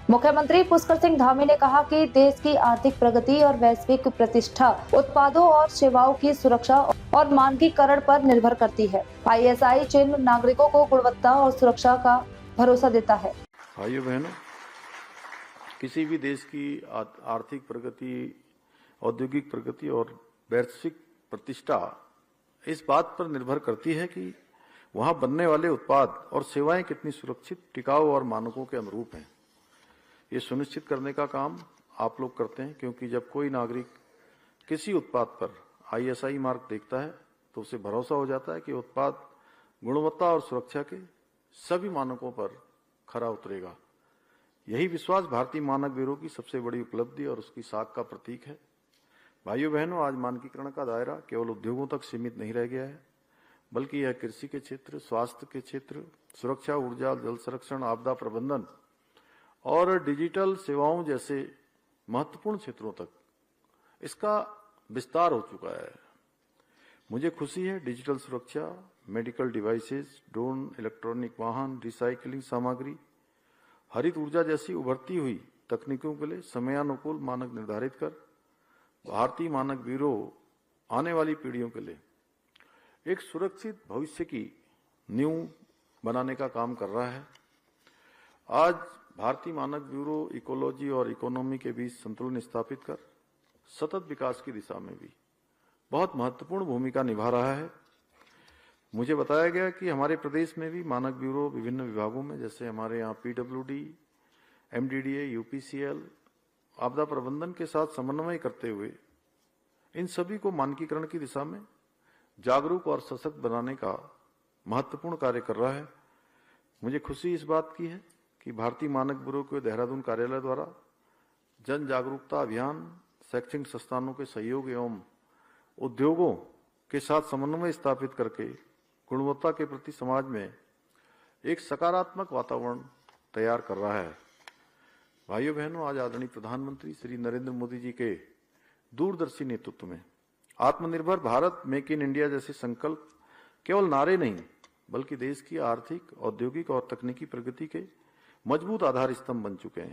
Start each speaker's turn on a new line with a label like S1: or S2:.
S1: मुख्यमंत्री पुष्कर सिंह धामी ने कहा कि देश की आर्थिक प्रगति और वैश्विक प्रतिष्ठा उत्पादों और सेवाओं की सुरक्षा और मानकीकरण पर निर्भर करती है। ISI चिन्ह नागरिकों को गुणवत्ता और सुरक्षा का भरोसा देता है।
S2: भाइयों बहनों, किसी भी देश की आर्थिक प्रगति, औद्योगिक प्रगति और वैश्विक प्रतिष्ठा इस बात पर निर्भर करती है कि वहां बनने वाले उत्पाद और सेवाएं कितनी सुरक्षित, टिकाऊ और मानकों के अनुरूप हैं। ये सुनिश्चित करने का काम आप लोग करते हैं, क्योंकि जब कोई नागरिक किसी उत्पाद पर ISI मार्क देखता है तो उसे भरोसा हो जाता है कि उत्पाद गुणवत्ता और सुरक्षा के सभी मानकों पर खरा उतरेगा। यही विश्वास भारतीय मानक ब्यूरो की सबसे बड़ी उपलब्धि और उसकी साख का प्रतीक है। भाइयों बहनों, आज मानकीकरण का दायरा केवल उद्योगों तक सीमित नहीं रह गया है, बल्कि यह कृषि के क्षेत्र, स्वास्थ्य के क्षेत्र, सुरक्षा, ऊर्जा, जल संरक्षण, आपदा प्रबंधन और डिजिटल सेवाओं जैसे महत्वपूर्ण क्षेत्रों तक इसका विस्तार हो चुका है। मुझे खुशी है, डिजिटल सुरक्षा, मेडिकल डिवाइसेस, ड्रोन, इलेक्ट्रॉनिक वाहन, रिसाइकलिंग सामग्री, हरित ऊर्जा जैसी उभरती हुई तकनीकों के लिए समयानुकूल मानक निर्धारित कर भारतीय मानक ब्यूरो आने वाली पीढ़ियों के लिए एक सुरक्षित भविष्य की नींव बनाने का काम कर रहा है। आज भारतीय मानक ब्यूरो इकोलॉजी और इकोनॉमी के बीच संतुलन स्थापित कर सतत विकास की दिशा में भी बहुत महत्वपूर्ण भूमिका निभा रहा है। मुझे बताया गया कि हमारे प्रदेश में भी मानक ब्यूरो विभिन्न विभागों में, जैसे हमारे यहाँ PWD, MDDA, UPCL, आपदा प्रबंधन के साथ समन्वय करते हुए इन सभी को मानकीकरण की दिशा में जागरूक और सशक्त बनाने का महत्वपूर्ण कार्य कर रहा है। मुझे खुशी इस बात की है कि भारतीय मानक ब्यूरो के देहरादून कार्यालय द्वारा जन जागरूकता अभियान, शैक्षणिक संस्थानों के सहयोग एवं उद्योगों के साथ समन्वय स्थापित करके गुणवत्ता के प्रति समाज में एक सकारात्मक वातावरण तैयार कर रहा है। भाइयों बहनों, आज आदरणीय प्रधानमंत्री श्री नरेंद्र मोदी जी के दूरदर्शी नेतृत्व में आत्मनिर्भर भारत, मेक इन इंडिया जैसे संकल्प केवल नारे नहीं, बल्कि देश की आर्थिक, औद्योगिक और तकनीकी प्रगति के मजबूत आधार स्तंभ बन चुके हैं।